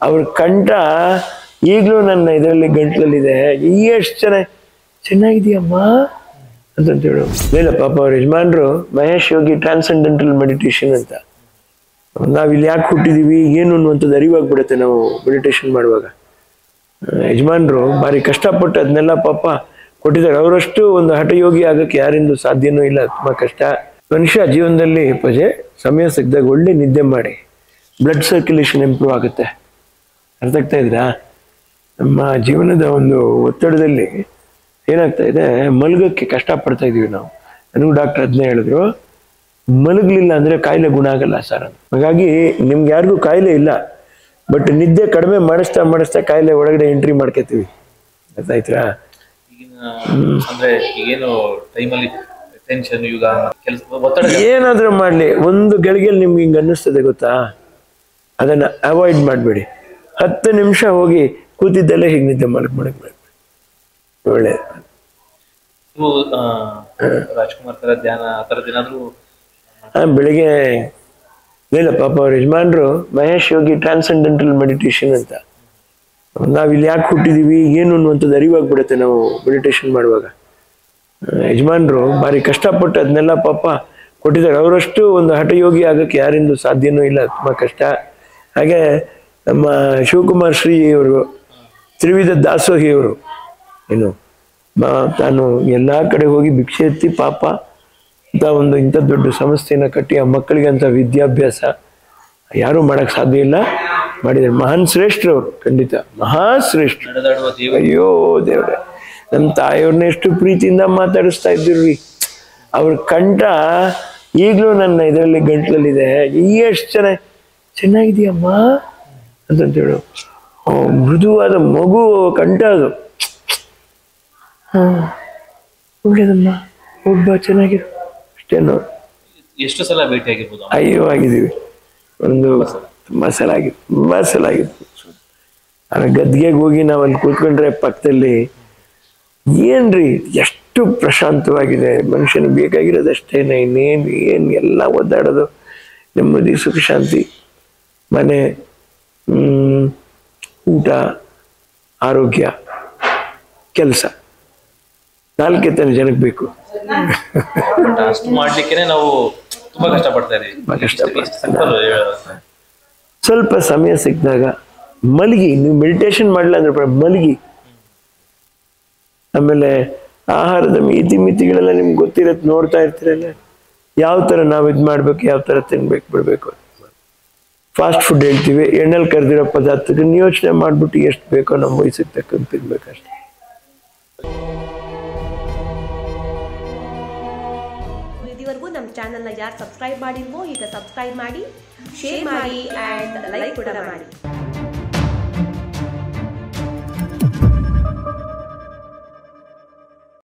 ಅವ್ರ ಕಂಠ ಈಗಲೂ ನನ್ನ ಇದರಲ್ಲಿ ಗಂಟ್ಲಲ್ಲಿದೆ. ಎಷ್ಟು ಚೆನ್ನಾಗಿದೆಯಮ್ಮ ಅಂತಂತೇಳು. ಇಲ್ಲ ಪಾಪ ಅವ್ರ ಯಜಮಾನ್ರು ಮಹೇಶ್ ಯೋಗಿ ಟ್ರಾನ್ಸೆಂಡೆಂಟಲ್ ಮೆಡಿಟೇಷನ್ ಅಂತ. ನಾವಿಲ್ಲಿ ಯಾಕೆ ಹುಟ್ಟಿದೀವಿ ಏನು ಅನ್ನುವಂಥದ್ದು ಅರಿವಾಗ್ಬಿಡುತ್ತೆ ನಾವು ಮೆಡಿಟೇಷನ್ ಮಾಡುವಾಗ. ಯಜಮಾನ್ರು ಭಾರಿ ಕಷ್ಟಪಟ್ಟು ಅದನ್ನೆಲ್ಲ ಪಾಪ ಕೊಟ್ಟಿದ್ದಾರೆ. ಅವರಷ್ಟು ಒಂದು ಹಠಯೋಗಿ ಆಗಕ್ಕೆ ಯಾರಿಂದೂ ಸಾಧ್ಯನೂ ಇಲ್ಲ. ತುಂಬ ಕಷ್ಟ. ಮನುಷ್ಯ ಜೀವನದಲ್ಲಿ ಪೂಜೆ ಸಮಯ ಸಿಕ್ಕಿದಾಗ ಒಳ್ಳೆ ನಿದ್ದೆ ಮಾಡಿ ಬ್ಲಡ್ ಸರ್ಕ್ಯುಲೇಷನ್ ಇಂಪ್ರೂವ್ ಆಗುತ್ತೆ. ಅರ್ಥ ಆಗ್ತಾ ಇದ್ರಾ? ನಮ್ಮ ಜೀವನದ ಒಂದು ಒತ್ತಡದಲ್ಲಿ ಏನಾಗ್ತಾ ಇದೆ, ಮಲಗಕ್ಕೆ ಕಷ್ಟಪಡ್ತಾ ಇದೀವಿ ನಾವು. ನನಗೂ ಡಾಕ್ಟರ್ ಅದನ್ನೇ ಹೇಳಿದ್ರು, ಮಲಗಲಿಲ್ಲ ಅಂದರೆ ಕಾಯಿಲೆ ಗುಣ ಆಗಲ್ಲ ಸರ್ ಅಂತ. ಹಾಗಾಗಿ ನಿಮ್ಗೆ ಯಾರಿಗೂ ಕಾಯಿಲೆ ಇಲ್ಲ, ಬಟ್ ನಿದ್ದೆ ಕಡಿಮೆ ಮಾಡಿಸ್ತಾ ಕಾಯಿಲೆ ಒಳಗಡೆ ಎಂಟ್ರಿ ಮಾಡ್ಕೊತೀವಿ. ಅರ್ಥ ಆಯ್ತಾ? ಏನಾದ್ರೂ ಮಾಡ್ಲಿ, ಒಂದು ಗಳಿಗೆಯಲ್ಲಿ ನಿಮ್ಗೆ ಹಿಂಗೆ ಅನ್ನಿಸ್ತದೆ ಗೊತ್ತಾ, ಅದನ್ನ ಅವಾಯ್ಡ್ ಮಾಡಬೇಡಿ. 10 ನಿಮಿಷ ಹೋಗಿ ಕೂತಿದ್ದಲ್ಲೇ ಹೀಗೆ ನಿದ್ದೆ ಮಾಡಕ್ ಒಳ್ಳೆ. ರಾಜ್ಕುಮಾರ್ ತರ ಧ್ಯಾನ ಆ ಥರದ್ದು ಏನಾದ್ರು? ಬೆಳಿಗ್ಗೆ ಇಲ್ಲ ಪಾಪ ಅವ್ರ ಯಜಮಾನ್ರು ಮಹೇಶ್ ಯೋಗಿ ಟ್ರಾನ್ಸೆಂಡೆಂಟಲ್ ಮೆಡಿಟೇಷನ್ ಅಂತ. ನಾವಿಲ್ಲಿ ಯಾಕೆ ಹುಟ್ಟಿದೀವಿ ಏನು ಅನ್ನುವಂಥದ್ದು ಅರಿವಾಗ್ಬಿಡುತ್ತೆ ನಾವು ಮೆಡಿಟೇಷನ್ ಮಾಡುವಾಗ. ಯಜಮಾನ್ರು ಭಾರಿ ಕಷ್ಟಪಟ್ಟು ಅದನ್ನೆಲ್ಲ ಪಾಪ ಕೊಟ್ಟಿದ್ದಾರೆ. ಅವರಷ್ಟು ಒಂದು ಹಠಯೋಗಿ ಆಗಕ್ಕೆ ಯಾರಿಂದೂ ಸಾಧ್ಯನೂ ಇಲ್ಲ. ತುಂಬ ಕಷ್ಟ. ಹಾಗೆ ನಮ್ಮ ಶಿವಕುಮಾರ್ ಶ್ರೀ ಅವರು, ತ್ರಿವಿಧ ದಾಸೋಹಿಯವರು, ಏನು ತಾನು ಎಲ್ಲ ಕಡೆ ಹೋಗಿ ಭಿಕ್ಷೆ ಎತ್ತಿ ಪಾಪ ಇಂಥ ದೊಡ್ಡ ಸಂಸ್ಥೆಯನ್ನು ಕಟ್ಟಿ ಆ ಮಕ್ಕಳಿಗೆ ಅಂತ ವಿದ್ಯಾಭ್ಯಾಸ ಯಾರೂ ಮಾಡಕ್ ಸಾಧ್ಯ ಇಲ್ಲ, ಮಾಡಿದ್ದಾರೆ. ಮಹಾನ್ ಶ್ರೇಷ್ಠರವರು, ಖಂಡಿತ ಮಹಾಶ್ರೇಷ್ಠ. ಅಯ್ಯೋ ದೇವ್ರೆ, ನಮ್ಮ ತಾಯಿಯವ್ರನ್ನ ಎಷ್ಟು ಪ್ರೀತಿಯಿಂದ ಮಾತಾಡಿಸ್ತಾ ಇದ್ದಿರ್ರಿ. ಅವ್ರ ಕಂಠ ಈಗಲೂ ನನ್ನ ಇದರಲ್ಲಿ ಗಂಟ್ಲಲ್ಲಿದೆ. ಎಷ್ಟು ಚೆನ್ನಾಗಿದೆಯಮ್ಮ ಅಂತಂತೇಳು. ಮೃದುವಾದ ಮಗು ಕಂಠ ಅದು. ಒಳ್ಳೇದಮ್ಮ, ಒಬ್ಬ ಚೆನ್ನಾಗಿರು ಅಷ್ಟೇ ನೋಡಿ. ಎಷ್ಟು ಸಲ ಭೇಟಿ ಆಗಿರ್ಬೋದು? ಅಯ್ಯೋ ಆಗಿದ್ದೀವಿ, ಒಂದು ತುಂಬಾ ಸಲ ಆಗಿತ್ತು. ಗದ್ಗೆಗೆ ಹೋಗಿ ನಾವು ಅಲ್ಲಿ ಕೂತ್ಕೊಂಡ್ರೆ ಪಕ್ಕದಲ್ಲಿ ಏನ್ರಿ ಎಷ್ಟು ಪ್ರಶಾಂತವಾಗಿದೆ. ಮನುಷ್ಯನಿಗೆ ಬೇಕಾಗಿರೋದು ಅಷ್ಟೇನೆ, ಇನ್ನೇನು ಎಲ್ಲ ಒದ್ದಾಡೋದು. ನೆಮ್ಮದಿ, ಸುಖ, ಶಾಂತಿ, ಮನೆ, ಊಟ, ಆರೋಗ್ಯ, ಕೆಲಸ, 4 ತಾನೆ ಜನಕ್ಕೆ ಬೇಕು. ಅಷ್ಟು ಮಾಡ್ಲಿಕ್ಕೆ ನಾವು ತುಂಬಾ ಕಷ್ಟಪಡ್ತಾ ಇದೀವಿ. ಸ್ವಲ್ಪ ಸಮಯ ಸಿಕ್ಕಿದಾಗ ಮಲಗಿ, ನೀವು ಮೆಡಿಟೇಷನ್ ಮಾಡಲಿಲ್ಲ ಅಂದ್ರೆ ಮಲಗಿ. ಆಮೇಲೆ ಆಹಾರದ ಮಿತಿಗಳೆಲ್ಲ ನಿಮ್ಗೆ ಗೊತ್ತಿರತ್ತೆ, ನೋಡ್ತಾ ಇರ್ತೀರಲ್ಲ ಯಾವ ಥರ ನಾವು ಇದು ಮಾಡ್ಬೇಕು, ಯಾವ ಥರ ತಿನ್ಬೇಕು ಬಿಡ್ಬೇಕು. ಫಾಸ್ಟ್ ಫುಡ್ ಹೇಳ್ತೀವಿ, ಎಣ್ಣೆಲಿ ಕರೆದಿರೋ ಪದಾರ್ಥಕ್ಕೆ ಯೋಚನೆ ಮಾಡ್ಬಿಟ್ಟು ಎಷ್ಟು ಬೇಕೋ ನಮ್ಮ ವಯಸ್ಸಿಗೆ ತಕ್ಕಂತ ತಿನ್ಬೇಕಷ್ಟೆ. ಇದುವರೆಗೂ ನಮ್ಮ ಚಾನೆಲ್ನ ಯಾರು ಸಬ್ಸ್ಕ್ರೈಬ್ ಮಾಡಿಲ್ವೋ ಈಗ ಸಬ್ಸ್ಕ್ರೈಬ್ ಮಾಡಿ, ಶೇರ್ ಮಾಡಿ ಆ್ಯಂಡ್ ಲೈಕ್ ಕೂಡ ಮಾಡಿ.